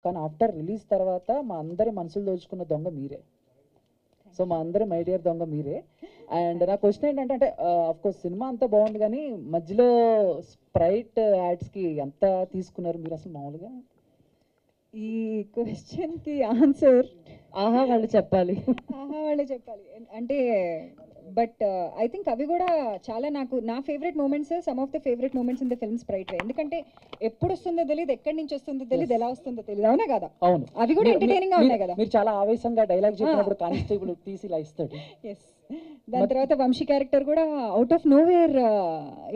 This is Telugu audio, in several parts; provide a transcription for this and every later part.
కానీ ఆఫ్టర్ రిలీజ్ తర్వాత మా అందరి మనసులు దోచుకున్న దొంగ మీరే. సో మా అందరి మై డియర్ దొంగ మీరే. అండ్ నా క్వశ్చన్ ఏంటంటే, అంటే కోర్స్ సినిమా అంతా బాగుంది కానీ మధ్యలో స్ప్రైట్ యాడ్స్కి ఎంత తీసుకున్నారు మీరు అసలు మామూలుగా? ఈ క్వశ్చన్కి ఆన్సర్ ఆహా వాళ్ళు చెప్పాలి. వాళ్ళే చెప్పాలి. అంటే బట్ ఐ థింక్ అవి కూడా చాలా నా favourite moments, some of the favourite moments in the film Sprite way. ఎందుకంటే ఎప్పుడు వస్తుందో తెలియదు, ఎక్కడి నుంచి వస్తుందో తెలియదు, ఎలా వస్తుందో తెలియదు. అవునా కదా? అవును, అవి కూడా ఎంటర్టైనింగ్ గా ఉన్నాయి కదా. మీరు చాలా ఆవేశంగా డైలాగ్ చెప్పినప్పుడు కానిస్టేబుల్ తీసి ఇలా ఇస్తాడు. ఎస్. దాని తర్వాత వంశీ క్యారెక్టర్ కూడా అవుట్ ఆఫ్ నో వేర్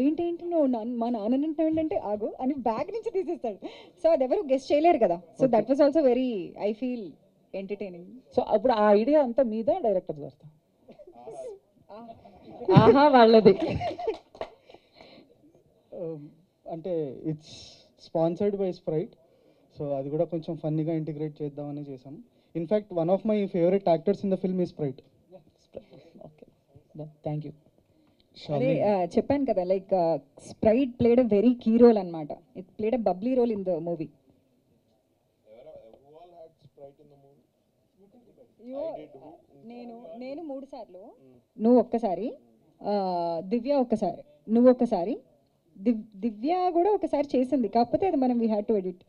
ఏంటేంటి నువ్వు మా నాన్న ఏంటంటే ఆగు అని బ్యాగ్ నుంచి తీసేస్తాడు. సో అది ఎవరు గెస్ట్ చేయలేరు కదా. So that was also very, I feel entertaining. So అప్పుడు ఆ ఐడియా అంతా మీద డైరెక్టర్ చేస్తా. ఆహా వాళ్ళది. అంటే it's sponsored by Sprite. So అది కూడా కొంచెం ఫన్నీగా ఇంటిగ్రేట్ చేద్దామని చేసాం. In fact one of my favourite actors in the film ఈ స్ప్రైట్. Okay, thank you. అదే చెప్పాను కదా, like Sprite played a very key role అనమాట. It played a bubbly role in the movie. నేను 3 సార్లు, నువ్వు ఒక్కసారి, దివ్య ఒక్కసారి, నువ్వు ఒక్కసారి, దివ్య కూడా ఒకసారి చేసింది, కాకపోతే అది మనం we had to edit.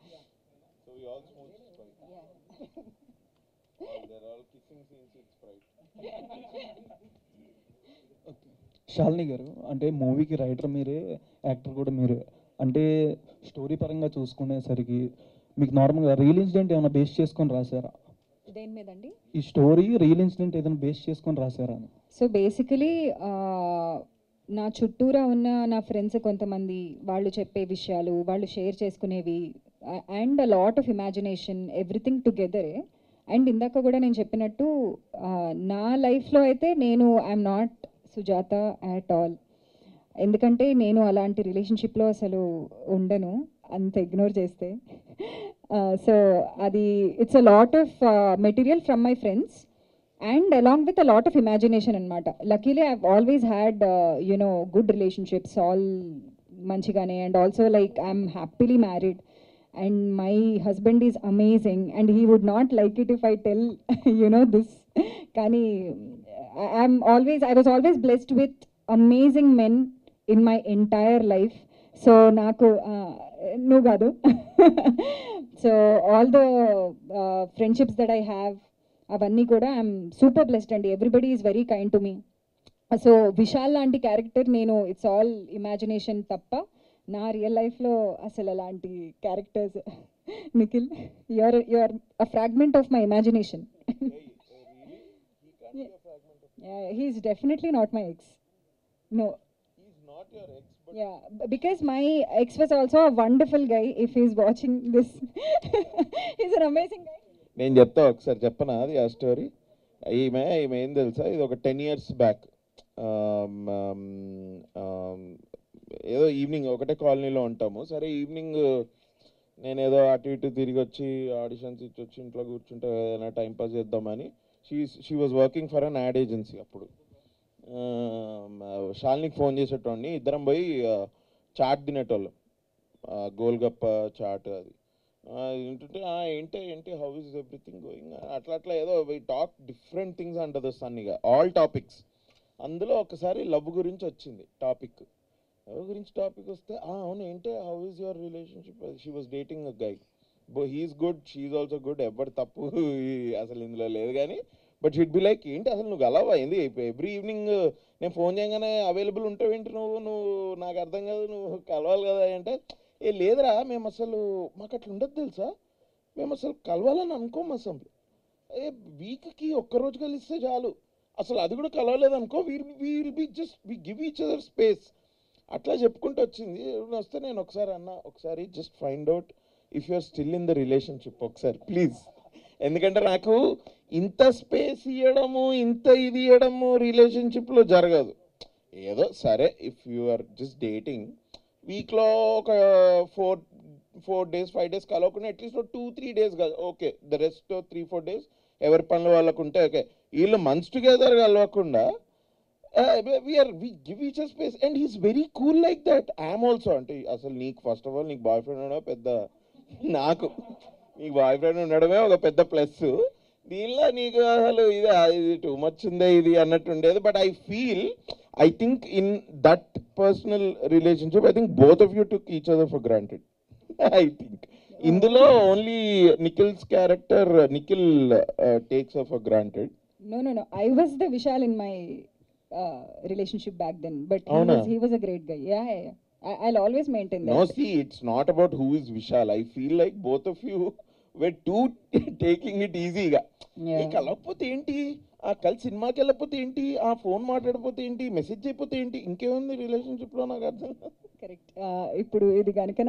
Shalini గారు, అంటే మూవీకి రైటర్ మీరే, యాక్టర్ కూడా మీరే. అంటే స్టోరీ పరంగా చూసుకునేసరికి మీకు నార్మల్గా రియల్ ఇన్సిడెంట్ ఏమైనా బేస్ చేసుకొని రాశారా? దేని మీద అండి? ఈ స్టోరీ రియల్ ఇన్సిడెంట్ ఏదైనా బేస్ చేసుకొని రాశారా అని. సో బేసికలీ నా చుట్టూరా ఉన్న నా ఫ్రెండ్స్ కొంతమంది, వాళ్ళు చెప్పే విషయాలు, వాళ్ళు షేర్ చేసుకునేవి, and a lot of imagination, everything టుగెదరే. అండ్ ఇందాక కూడా నేను చెప్పినట్టు నా లైఫ్లో అయితే నేను I'm not Sujatha at all. ఎందుకంటే నేను అలాంటి రిలేషన్షిప్లో అసలు ఉండను, అంత ఇగ్నోర్ చేస్తే. సో అది it's a lot of material from my friends and along with a lot of imagination anamata. Luckily I've always had good relationships, all manchigane, and also like I'm happily married and my husband is amazing and he would not like it if I tell this. Kani I was always blessed with amazing men in my entire life. So naku no gadu. So all the friendships that I have, అవన్నీ కూడా ఐఎమ్ సూపర్ బ్లెస్డ్ అండి. Everybody is very kind to me. So Vishal లాంటి క్యారెక్టర్ నేను ఇట్స్ ఆల్ ఇమాజినేషన్ తప్ప నా రియల్ లైఫ్లో అసలు అలాంటి characters. Nikhil, your a fragment of my imagination. He's definitely not my ex. No, yeah, because my ex was also a wonderful guy. If he's watching this, he's an amazing guy. నేను చెప్తా, ఒకసారి చెప్పనా అది ఆ స్టోరీ. ఈమె ఏం తెలుసా, ఇది ఒక 10 years బ్యాక్. ఏదో ఈవినింగ్ ఒకటే కాలనీలో ఉంటాము. సరే ఈవినింగ్ నేను ఏదో అటు ఇటు తిరిగి వచ్చి ఆడిషన్స్ ఇచ్చి వచ్చి ఇంట్లో కూర్చుంటే ఏదైనా టైంపాస్ చేద్దామని, she was working for an ad agency. అప్పుడు శాలినికి ఫోన్ చేసేటోడిని, ఇద్దరం పోయి చాట్ తినేటోళ్ళం, గోల్గప్ప చాట్. అది ఏంటంటే ఏంటి హౌ ఇస్ ఎవ్రీథింగ్ గోయింగ్, అట్లా ఏదో we talk different things under the sun, ఇక ఆల్ టాపిక్స్. అందులో ఒకసారి లవ్ గురించి వచ్చింది టాపిక్. లవ్ గురించి టాపిక్ వస్తే అవును ఏంటి how is your relationship. She was dating a guy, he's good, she's also good, ఎవరి తప్పు అసలు ఇందులో లేదు. కానీ బట్ షుడ్ బి లైక్ ఏంటి అసలు నువ్వు కలవా ఏంది, ఎవ్రీ ఈవినింగ్ నేను ఫోన్ చేయగానే అవైలబుల్ ఉంటావేంటి నువ్వు నాకు అర్థం కాదు, నువ్వు కలవాలి కదా అంటే, లేదురా మేము అసలు మాకు అట్లా ఉండదు తెలుసా, మేము అసలు కలవాలని అనుకోము అసలు, వీక్కి ఒక్కరోజు కలిస్తే చాలు, అసలు అది కూడా కలవలేదు అనుకో, will be just we give each other space. అట్లా చెప్పుకుంటూ వచ్చింది. వస్తే నేను ఒకసారి just find out if you are still in the relationship ఒకసారి ప్లీజ్. ఎందుకంటే నాకు ఇంత స్పేస్ ఇవ్వడము, ఇంత ఇది ఇవ్వడము రిలేషన్షిప్లో జరగదు. ఏదో సరే if you are just dating, వీక్లో ఒక 4 days 5 days కలవకుండా అట్లీస్ట్ 2-3 days కాదు, ఓకే, ద రెస్ట్ 3-4 days ఎవరి పనులు వాళ్ళకు ఉంటే ఓకే. వీళ్ళు మంత్స్ టుగెదర్ కలవకుండా we give each a space and he's very cool like that. I am also అంటే అసలు నీకు ఫస్ట్ ఆఫ్ ఆల్ నీకు బాయ్ ఫ్రెండ్ ఉండవు పెద్ద, నాకు నీకు బాయ్ ఫ్రెండ్ ఉండడమే ఒక పెద్ద ప్లస్. దీనిలో నీకు అసలు ఇది టూ మచ్ ఉందే ఇది అన్నట్టు ఉండేది. But I think in that personal relationship I think both of you took each other for granted. I think ఇందులో only Nikhil's character Nikhil takes for granted. No. I was the Vishal in my relationship back then, but Avuna? he was a great guy. Yeah. I'll always maintain that. No, see, it's not about who is Vishal. I feel like both of you were too taking it easy గా. Yeah. కలకపోతే ఏంటి, ఆ కలిసి సినిమాకి వెళ్ళకపోతే ఏంటి, ఆ ఫోన్ మాట్లాడకపోతే ఏంటి, మెసేజ్ అయిపోతే ఏంటి, ఇంకేముంది రిలేషన్షిప్ లో నాకు అర్థం. Correct. ఇప్పుడు ఇది కనుక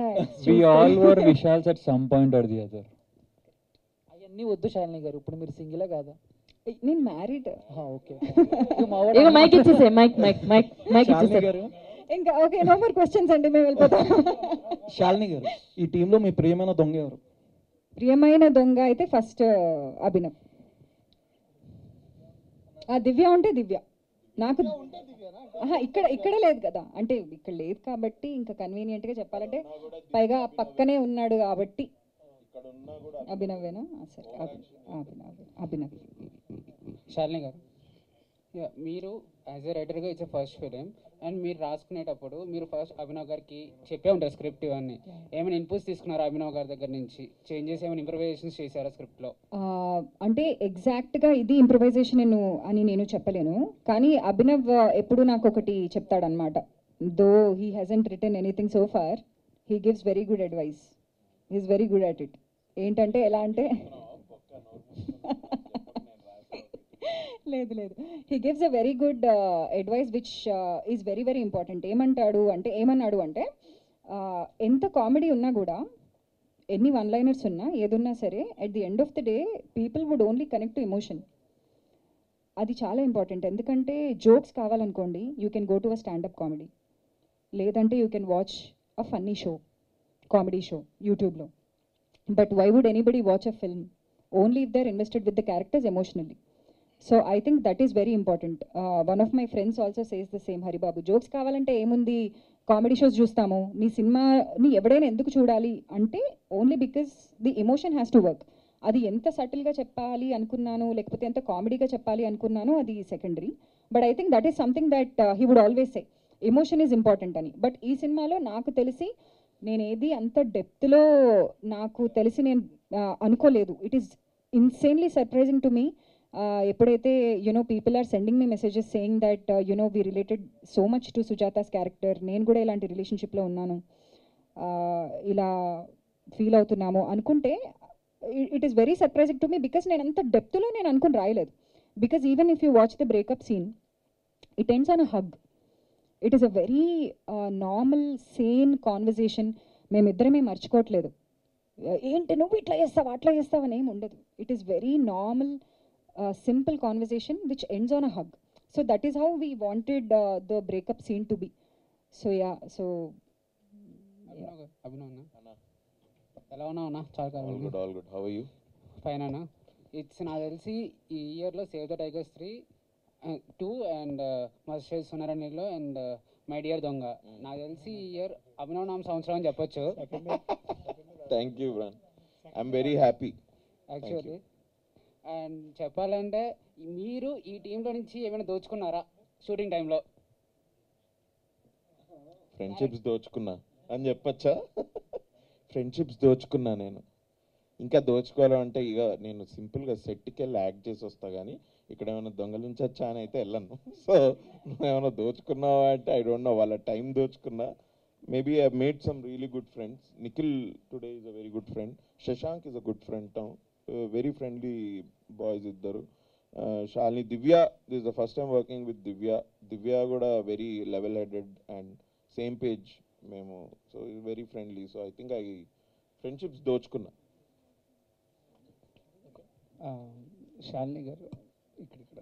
We all were Vishals at some point or the other. అవన్నీ వద్దు శాలిని గారు, ఇప్పుడు మీరు సింగిలే కాదా? నేను మ్యారీడ్. ఓకే. ఇక మైక్ ఇచ్చేసే, మైక్ శాలిని ఇచ్చేసే. గారు, ఇంకా ఓకే, నో మోర్ క్వశ్చన్స్ అండి, మేము వెళ్ళిపోతాం. శాలిని గారు, ఈ టీంలో మీ ప్రియమైన దొంగ ఎవరు? ప్రియమైన దొంగ అయితే ఫస్ట్ అభినవ్. దివ్య ఉంటే దివ్య నాకు. ఇక్కడ లేదు కదా, అంటే ఇక్కడ లేదు కాబట్టి ఇంకా కన్వీనియంట్గా చెప్పాలంటే, పైగా పక్కనే ఉన్నాడు కాబట్టి అభినవేనా? సరే, అభినవ్. శాలిని గారు, మీరు యాజ్ ఎ రైటర్గా ఇట్స్ ఫస్ట్ ఫిలిం, అండ్ మీరు రాసుకునేటప్పుడు మీరు ఫస్ట్ అభినవ్ గారికి చెప్పే ఉంటారు స్క్రిప్ట్ ఇవన్నీ. ఏమైనా ఇన్పుట్స్ తీసుకున్నారా అభినవ్ గారి దగ్గర నుంచి? చేంజెస్ ఏమైనా ఇంప్రవైజేషన్స్ చేశారా స్క్రిప్ట్లో? అంటే ఎగ్జాక్ట్గా ఇది ఇంప్రవైజేషన్ అని నేను చెప్పలేను, కానీ అభినవ్ ఎప్పుడు నాకు ఒకటి చెప్తాడనమాట. Though he hasn't written anything so far, he gives very good advice. He's very good at it. ఏంటంటే ఎలా అంటే లేదు, he gives a very good advice which is very very important. ఏమన్నాడు అంటే ఎంత కామెడీ ఉన్నా కూడా, ఎన్ని వన్ లైనర్స్ ఉన్నా, ఏదున్నా సరే, at the end of the day people would only connect to emotion. అది చాలా ఇంపార్టెంట్. ఎందుకంటే జోక్స్ కావాలనుకోండి, you can go to a standup comedy, లేదంటే you can watch a funny show, comedy show యూట్యూబ్లో. But why would anybody watch a film? Only if they are invested with the characters emotionally. So I think that is very important. One of my friends also says the same. Haribabu, jokes కావాలంటే ఏముంది, కామెడీ షోస్ చూస్తాము, నీ సినిమాని ఎవడైనా ఎందుకు చూడాలి అంటే only because the emotion has to work. అది ఎంత సటిల్గా చెప్పాలి అనుకున్నాను, లేకపోతే ఎంత కామెడీగా చెప్పాలి అనుకున్నాను, అది secondary. But I think that is something that he would always say, emotion is important అని. బట్ ఈ సినిమాలో నాకు తెలిసి నేను ఏది అంత డెప్త్లో నాకు తెలిసి నేను అనుకోలేదు. It is insanely surprising to me. ఎప్పుడైతే people are sending me messages saying that we related so much to Sujatha's character, నేను కూడా ఇలాంటి రిలేషన్షిప్లో ఉన్నాను, ఇలా ఫీల్ అవుతున్నాము అనుకుంటే, it is very surprising to me. Because నేను అంత డెప్త్లో నేను అనుకుని రాయలేదు. Because even if you watch the breakup scene, it ends on a hug. It is a very normal sane conversation. మేమిద్దరమే మర్చిపోవట్లేదు, ఏంటి నువ్వు ఇట్లా చేస్తావు అట్లా చేస్తావు అని ఏమి ఉండదు. It is very normal simple conversation which ends on a hug. So that is how we wanted the breakup scene to be. So yeah, so Abhinav ఎలా ఉన్నావు? చాలా All good. How are you? Fine అన్న. ఇట్స్ నాకు తెలిసి ఈ ఇయర్లో సేవ్ ద టైగర్స్ 2 అండ్ మస్టర్ సునరణిలో అండ్ మై డియర్ దొంగ, నాకు తెలిసి ఈ ఇయర్ అభినవ్ నామ సంవత్సరం అని చెప్పొచ్చు. థ్యాంక్ యూ బ్రన్, I'm very happy actually. And చెప్పాలంటే మీరు ఈ టీంలో నుంచి ఏమైనా దోచుకున్నారా షూటింగ్ టైంలో? ఫ్రెండ్షిప్స్ దోచుకున్నా అని చెప్పచ్చా? ఫ్రెండ్షిప్స్ దోచుకున్నా నేను. ఇంకా దోచుకోవాలంటే ఇక నేను సింపుల్గా సెట్కి వెళ్ళి యాక్ట్ చేసి వస్తా, కానీ ఇక్కడ ఏమైనా దొంగలించచ్చా అని అయితే వెళ్ళను. సో నువ్వేమైనా దోచుకున్నావా అంటే ఐ డోంట్ నో. వాళ్ళ టైం దోచుకున్నా. Maybe I made some really good friends. Nikhil today is a very good friend. Shashank is a good friend. Very friendly boys ఇద్దరు. Shalini, Divya, this is the first time working with Divya కూడా very level headed and same page మేము. So very friendly. So I think friendships దోచుకున్నా. శాలిని గారు ఇక్కడ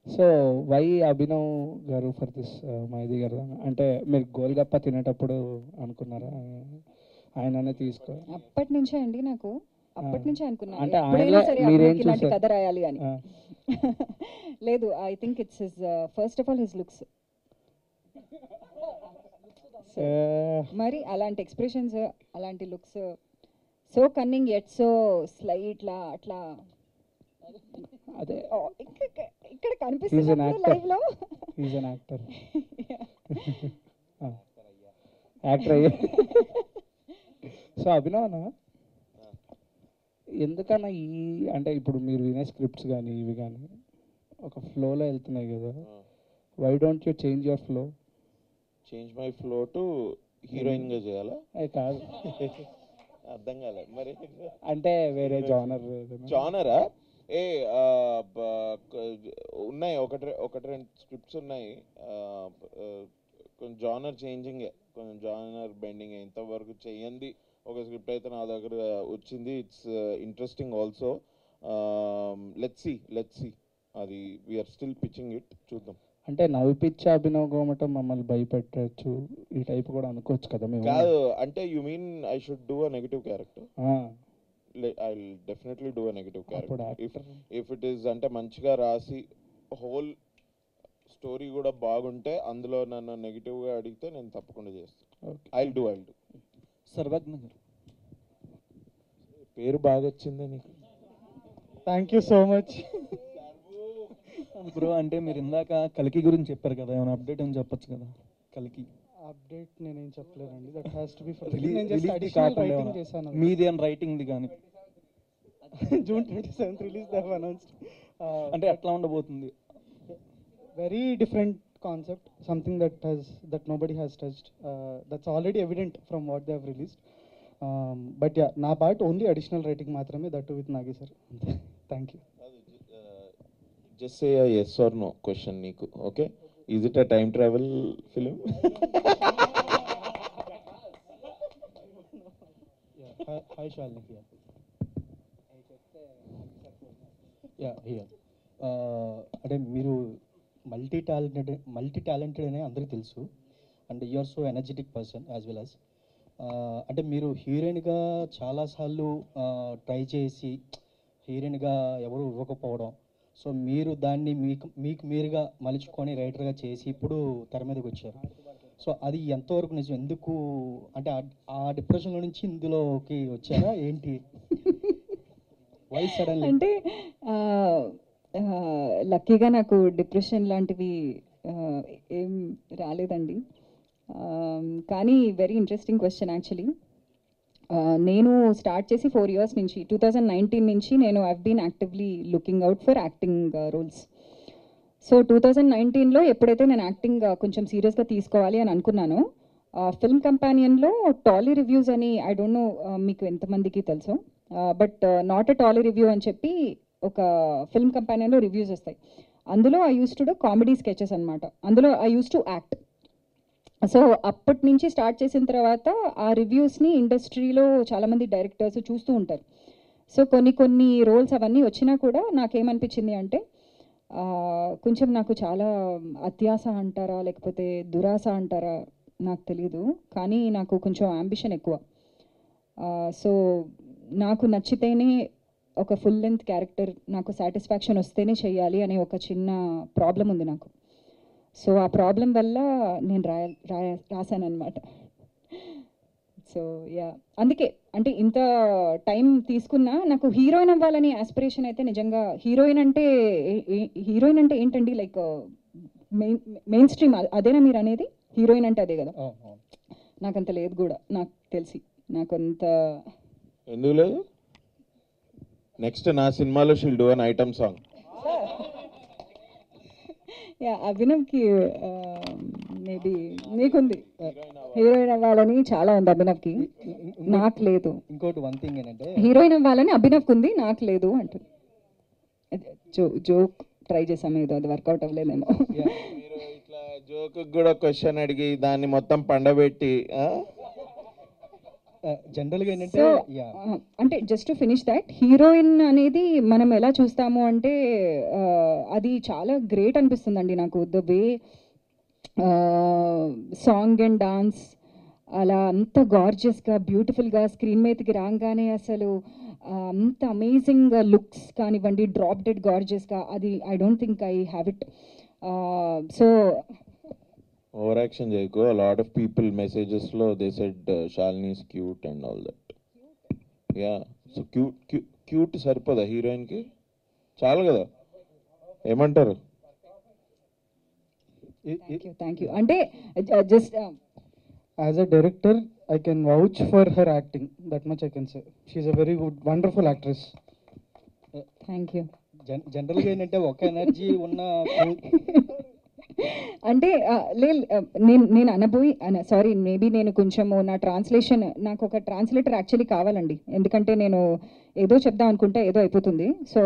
సో వై అభినవ్ గారు ఫర్ దిస్ మైది గారు అంటే మీరు గోల్గప్ప తినేటప్పుడు అనుకున్నారా ఆయననే తీసుకో? అప్పటి నుంచే అండి, నాకు అప్పటి నుంచే అనుకున్నాను అంటే ఎప్పుడైనా సరే మీరేం అభినవ్కి ఇలాంటి చూసారు? కథ రాయాలి అని. లేదు, I think it's his first of all his looks. మరి అలాంటి ఎక్స్ప్రెషన్స్, అలాంటి looks, so cunning at so స్లైట్లా అట్లా అదే ఇక్కడ He's an కనిపిస్తుంది actor. లైవ్ లో. Is an actor. యాక్టర్ అయ్యే. సో అభినవన ఎందుకన్నా అంటే ఇప్పుడు మీరు వినే స్క్రిప్ట్స్ కానీ ఇవి కానీ ఒక ఫ్లోలో వెళ్తున్నాయి కదా, why don't you change your flow? Change my flow to heroine గా చేయాలా? అది కాదు, అర్థం కాలే మరి. అంటే వేరే జానర్ జానరా? ఉన్నాయి ఒకటి రెండు స్క్రిప్ట్స్ ఉన్నాయి. కొంచెం జానర్ చేంజింగే, కొంచెం జానర్ బెండింగ్. ఇంతవరకు చెయ్యంది ఒక స్క్రిప్ట్ అయితే నా దగ్గర వచ్చింది. It's interesting also. Let's see అది వీఆర్ స్టిల్ పిచ్చింగ్ ఇట్, చూద్దాం. అంటే నవ్విపిచ్చే అభినవ్ గోమటం మమ్మల్ని భయపెట్టచ్చు ఈ టైప్ కూడా అనుకోవచ్చు కదా మేము. కాదు అంటే you mean I should do a negative character? I'll definitely do a negative character. If it is అంటే మంచిగా రాసి హోల్ స్టోరీ కూడా బాగుంటే అందులో నన్ను నెగిటివ్ గా అడిగితే నేను తప్పకుండా చేస్తాను. I'll do. సర్వజ్ఞ గారు పేరు బాగా వచ్చిందే నీకు. Thank you so much bro. అంటే మీరు ఇందాక కల్కి గురించి చెప్పారు కదా, ఏమైనా అప్డేట్ అని చెప్పొచ్చు కదా? కల్కి అప్డేట్ నేనేం చెప్పలేదండి. That has to be for కాకుండా చేశాను. మీది అని రైటింగ్ది కానీ June 27th release they have announced. అంటే ఎట్లా ఉండబోతుంది? Very different concept, something that nobody has touched. That's already evident from what they have released. But yeah, నా part only additional writing మాత్రమే, that too with Nagi sir. Thank you. Just say a yes or no question నీకు. Okay, is it a time travel film? Hi Shalini here. Yeah, here. అంటే మీరు మల్టీ టాలెంటెడ్ అనే అందరికీ తెలుసు, and you are so energetic person as well as. అంటే మీరు హీరోయిన్గా చాలాసార్లు ట్రై చేసి హీరోయిన్గా ఎవరు ఇవ్వకపోవడం, సో మీరు దాన్ని మీకు మీరుగా మలుచుకొని రైటర్గా చేసి ఇప్పుడు తెర మీదకి వచ్చారు. సో అది ఎంతవరకు నిజం? ఎందుకు అంటే ఆ డిప్రెషన్లో నుంచి ఇందులోకి వచ్చారా ఏంటి? Why suddenly? అంటే లక్కీగా నాకు డిప్రెషన్ లాంటివి ఏం రాలేదండి. కానీ వెరీ ఇంట్రెస్టింగ్ క్వశ్చన్ యాక్చువల్లీ. నేను స్టార్ట్ చేసి 4 years నుంచి 2019 నుంచి నేను I've been actively looking out for acting roles. So 2019లో ఎప్పుడైతే నేను యాక్టింగ్ కొంచెం సీరియస్గా తీసుకోవాలి అని అనుకున్నానో, ఫిల్మ్ కంపానియన్లో టాలీ రివ్యూస్ అని, ఐ డోంట్ నో మీకు ఎంతమందికి తెలుసో, but not a Tolly review అని చెప్పి ఒక ఫిల్మ్ కంపానియన్లో రివ్యూస్ వస్తాయి. అందులో I use to do comedy sketches అనమాట. అందులో I use to act. So అప్పటి నుంచి స్టార్ట్ చేసిన తర్వాత ఆ రివ్యూస్ని ఇండస్ట్రీలో చాలామంది డైరెక్టర్స్ చూస్తూ ఉంటారు. సో కొన్ని రోల్స్ అవన్నీ వచ్చినా కూడా నాకేమనిపించింది అంటే, కొంచెం నాకు చాలా అత్యాస అంటారా లేకపోతే దురాశ అంటారా నాకు తెలీదు, కానీ నాకు కొంచెం అంబిషన్ ఎక్కువ. సో నాకు నచ్చితేనే ఒక ఫుల్ లెంత్ క్యారెక్టర్, నాకు సాటిస్ఫాక్షన్ వస్తేనే చేయాలి అనే ఒక చిన్న ప్రాబ్లం ఉంది నాకు. సో ఆ ప్రాబ్లం వల్ల నేను రాశాను అనమాట. సో యా, అందుకే అంటే ఇంత టైం తీసుకున్నా నాకు హీరోయిన్ అవ్వాలని ఆస్పిరేషన్ అయితే నిజంగా. హీరోయిన్ అంటే ఏంటండి, లైక్ మెయిన్ స్ట్రీమ్ అదేనా మీరు అనేది? హీరోయిన్ అంటే అదే కదా. నాకంత లేదు కూడా, నాకు తెలిసి నాకంత. ఎందుకు లేదు? నెక్స్ట్ నా సినిమాలో she'll do an item song. Yeah, అభినవ్కి మేబీ నీకుంది హీరోయిన్ అవ్వాలని, చాలా ఉంది అభినవ్కి, నాకు లేదు. ఇంకోటి వన్ థింగ్ ఏంటంటే, హీరోయిన్ అవ్వాలని అభినవ్కి ఉంది, నాకు లేదు అంటుంది. జోక్ ట్రై చేసాము, ఏదో అది వర్కౌట్ అవ్వలేదేమో. మీరు ఇట్లా జోక్ కూడా క్వశ్చన్ అడిగి దాన్ని మొత్తం పండబెట్టి జనరల్గా ఏంటంటే, అంటే just to finish that, heroine అనేది మనం ఎలా చూస్తాము అంటే అది చాలా గ్రేట్ అనిపిస్తుందండి నాకు. The way song and dance అలా అంత గార్జియస్గా బ్యూటిఫుల్గా స్క్రీన్ మీదకి రాగానే అసలు అంత అమేజింగ్ లుక్స్ కానివ్వండి, డ్రాప్ డెడ్ గార్జియస్గా, అది I don't think I have it. So over action చేయకు. A lot of people messages లో they said Shalini is cute and all that. Yeah, so cute Saripodhaa heroine కి? చాలు కదా, ఏమంటారు? Thank you. అంటే just As a director, I can vouch for her acting. That much I can say. She's a very good, wonderful actress. Thank you. జనరల్గా ఏంటంటే ఒక ఎనర్జీ ఉన్న అంటే నేను అనబోయి సారీ, మేబీ నేను కొంచెము నా ట్రాన్స్లేషన్, నాకు ఒక ట్రాన్స్లేటర్ యాక్చువల్లీ కావాలండి. ఎందుకంటే నేను ఏదో చెప్దాం అనుకుంటే ఏదో అయిపోతుంది. సో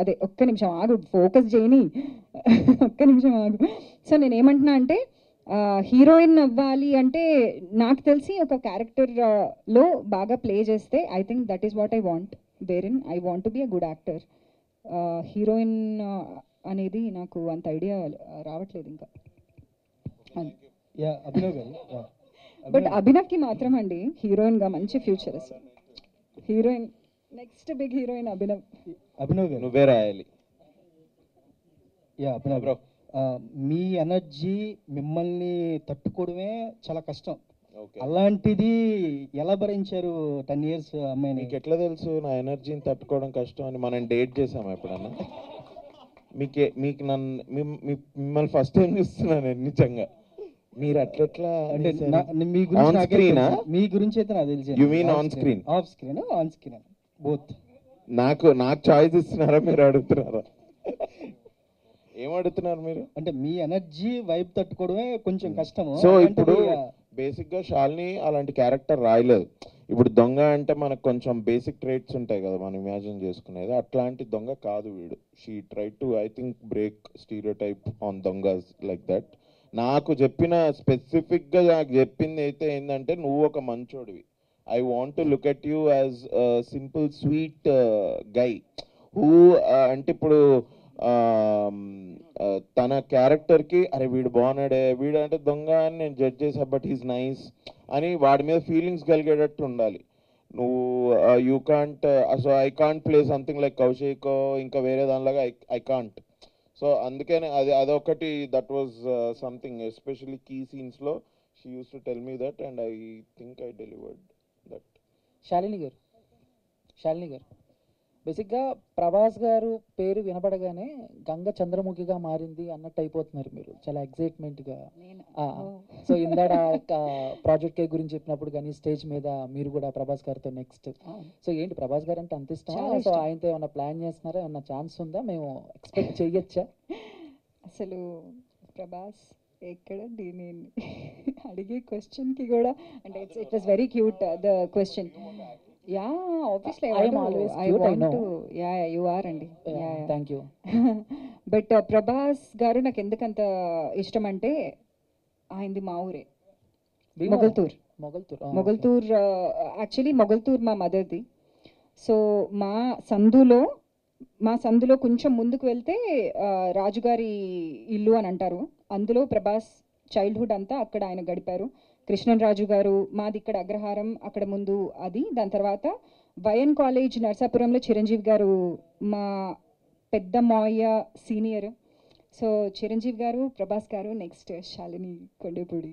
అదే ఒక్క నిమిషం ఆగు, ఫోకస్ చేయని, ఒక్క నిమిషం ఆగు. సో నేను ఏమంటున్నా అంటే హీరోయిన్ అవ్వాలి అంటే నాకు తెలిసి ఒక క్యారెక్టర్లో బాగా ప్లే చేస్తే I think that is what I want, wherein I want to be a good actor. Heroine అనేది నాకు అంత ఐడియా రావట్లేదు ఇంకా. అభినవ్ గారు, బట్ అభినవ్కి మాత్రం అండి హీరోయిన్గా మంచి ఫ్యూచర్ అసలు. Heroine, next big heroine Abhinav. Abhinav garu నువ్వే రాయాలి. అభినవ్ బ్రో, మీ ఎనర్జీ మిమ్మల్ని తట్టుకోవడమే చాలా కష్టం. అలాంటిది ఎలా భరించారు 10 years అమ్మాయిని? మీకు ఎట్లా తెలుసు నా ఎనర్జీని తట్టుకోవడం కష్టం అని? మనం డేట్ చేసాము ఎప్పుడన్నా? మీకు మిమ్మల్ని ఫస్ట్ టైం చూస్తున్నాను నేను నిజంగా. మీరు అట్లా అంటే మీ గురించి అయితే నాకు తెలిసి. You mean on screen? Off screen, on screen both. నాకు చాయిస్ ఇస్తున్నారా మీరు అడుగుతున్నారా? ఏం అడుగుతున్నారు మీరు? అంటే మీ ఎనర్జీ వైబ్ తట్టుకోవడమే కొంచెం కష్టము. సో ఇప్పుడు బేసిక్ గా శాలిని అలాంటి క్యారెక్టర్ రాయలేదు. ఇప్పుడు దొంగ అంటే మనకు కొంచెం బేసిక్ ట్రేట్స్ ఉంటాయి కదా మనం ఇమాజిన్ చేసుకునేది, అట్లాంటి దొంగ కాదు వీడు. She try to I think break stereotype on దొంగస్ లైక్ దట్. నాకు చెప్పిన స్పెసిఫిక్ గా నాకు చెప్పింది అయితే ఏంటంటే, నువ్వు ఒక మంచోడివి. I want to look at you as simple sweet guy who అంటే ఇప్పుడు తన క్యారెక్టర్కి అరే వీడు బాగున్నాడే, వీడు అంటే దొంగ అని నేను జడ్జ్ చేసా, బట్ హీస్ నైస్ అని వాడి మీద ఫీలింగ్స్ కలిగేటట్టు ఉండాలి. నువ్వు you can't, so I can't play something like Kaushik ఇంకా వేరే దానిలాగా ఐ కాంట్. సో అందుకనే అదొకటి that was something especially key సీన్స్లో she used to tell me that and I think I delivered that. Shalini గారు బేసిక్గా ప్రభాస్ గారు పేరు వినపడగానే గంగ చంద్రముఖిగా మారింది అన్నట్టు అయిపోతున్నారు మీరు, చాలా ఎగ్జైట్మెంట్గా. సో ఇందాడ ప్రాజెక్ట్ కే గురించి చెప్పినప్పుడు కానీ స్టేజ్ మీద మీరు కూడా ప్రభాస్ గారితో నెక్స్ట్. సో ఏంటి ప్రభాస్ గారు అంటే అంత ఇష్టం? సో ఆయనతో ఏమన్నా ప్లాన్ చేస్తున్నారా? ఏమన్నా ఛాన్స్ ఉందా? మేము ఎక్స్పెక్ట్ చేయొచ్చా? అసలు ప్రభాస్ ఎక్కడ నేను అడిగే క్వశ్చన్కి కూడా అంటే it was very cute the question. Yeah, obviously I want to. Yeah, you are అండి. Yeah, thank you. But Prabhas గారు నాకు ఎందుకంత ఇష్టం అంటే ఆయనది మా ఊరే, మొగల్తూర్. యాక్చువల్లీ మొగల్తూర్ మా మదర్ది. సో మా సందులో కొంచెం ముందుకు వెళ్తే రాజుగారి ఇల్లు అని అంటారు. అందులో ప్రభాస్ చైల్డ్హుడ్ అంతా అక్కడ ఆయన గడిపారు. కృష్ణరాజు గారు మాది ఇక్కడ అగ్రహారం, అక్కడ ముందు అది. దాని తర్వాత వైఎన్ కాలేజ్ నర్సాపురంలో చిరంజీవి గారు మా పెద్ద మాయ senior. So Chiranjeevi garu, Prabhas garu, next Shalini Kondapudi.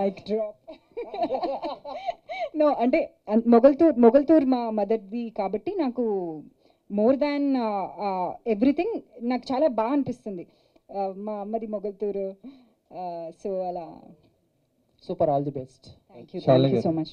Mike drop. No అంటే మొగల్తూర్ మా మదర్ది కాబట్టి నాకు మోర్ దాన్ ఎవ్రీథింగ్ నాకు చాలా బాగా అనిపిస్తుంది. మా అమ్మది మొగల్తూరు. సో అలా. Super, all the best. Thank you so much.